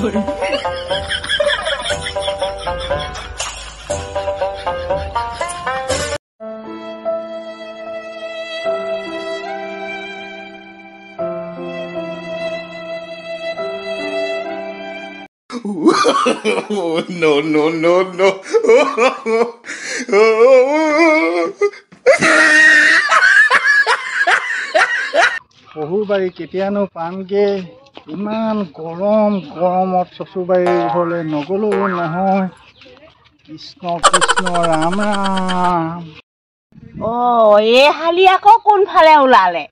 No, no, no, no. শহুৰবাৰী কেতিয়ানো পামগে ইমান গৰমত শ্বশুৰবাৰী ঘৰলৈ নগ'লেও নহয় কৃষ্ণ কৃষ্ণ ৰাম ৰাম এই হালি আকৌ কোনফালে ওলালে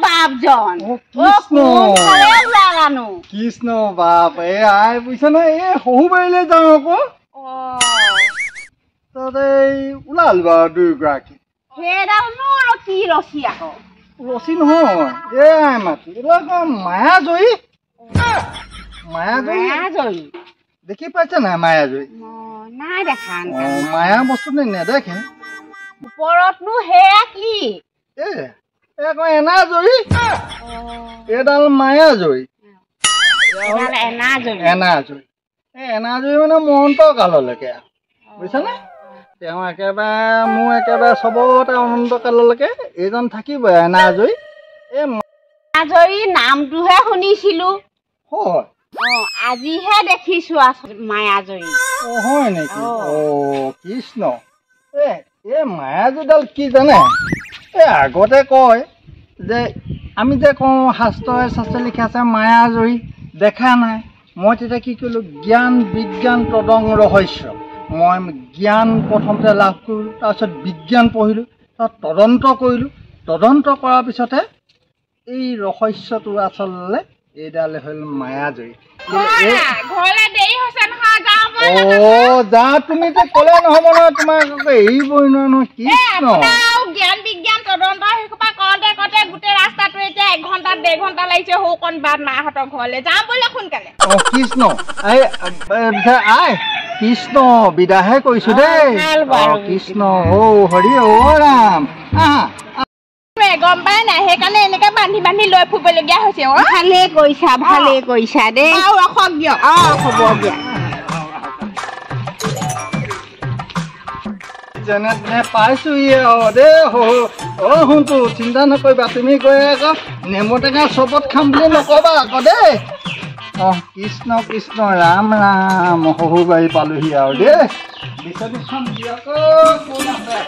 বাপজন কোনফালে ওলালানো কৃষ্ণ বাপ আই বুজিছা নে এই শহুৰবাৰীলৈ যাওঁ আকৌ তাতে ওলালো বাৰু দুয়োগৰাকী সেইডালনো কি ৰছী আকৌ ৰছী নহয় আই মাতি এইবিলাক মায়াজয়ী দেখি পাইছে নাই মায়াজয়ী নাই দেখা মায়া বস্তুটো নেদেখে ওপৰতনো সেয়া কি এনাজয়ী এইডাল মায়াজয়ী এনাজয়ী এনাজয়ী মানে মহন্ত কাললৈকে বুজিছানে তেওঁ একেবাৰে মোৰ একেবাৰে চবতে অনন্ত কাললৈকে এইজন থাকিব এনাজয়ী এই মায়াজয়ী নামটোহে শুনিছিলো হয় আজিহে দেখিছো মায়াজয়ী হয় নেকি কৃষ্ণ এই মায়াজয়ীডাল কি জানে আগতে কয় যে আমি যে কওঁ শাস্ত্ৰে লিখা আছে মায়াজয়ী দেখা নাই মই তেতিয়া কি কৰিলোঁ জ্ঞান বিজ্ঞান তদং ৰহস্য মই জ্ঞান প্ৰথমতে লাভ কৰিলোঁ তাৰপিছত বিজ্ঞান পঢ়িলোঁ তাত তদন্ত কৰিলোঁ তদন্ত কৰাৰ পিছতে এই ৰহস্যটো আচলতে এইডাল হ'ল মায়াজয়ী যা তুমি যে ক'লে নহ'ব নহয় তোমাক এৰিবই নহয় কৃষ্ণ জ্ঞান বিজ্ঞান তদন্ত সেইসোপা কৰোঁতে গোটেই ৰাস্তাটো এতিয়া 1 ঘণ্টা 1.5 ঘণ্টা লাগিছে সৌকণ বাট মাহঁতৰ ঘৰলৈ যাম ব'লে সোনকালে কৃষ্ণ আই কৃষ্ণ বিদাহে কৈছো দেই কৃষ্ণ হৰি ৰাম গম পাই নাই সেইকাৰণে এনেকে বান্ধি লৈ ফুৰিবলগীয়া হৈছে ভালে কৰিছা দেই ৰখক দিয়ক হ'ব দিয়ক যেনে তেনে পাইছোহি শুনটো চিন্তা নকৰিবা তুমি গৈ আকৌ নেমু টেঙা চবত খাম বুলি নকবা আকৌ দেই কৃষ্ণ কৃষ্ণ ৰাম ৰাম শহুৰবাৰী পালোহি আৰু দেই বিচনীখন দিয়ক কোন আছে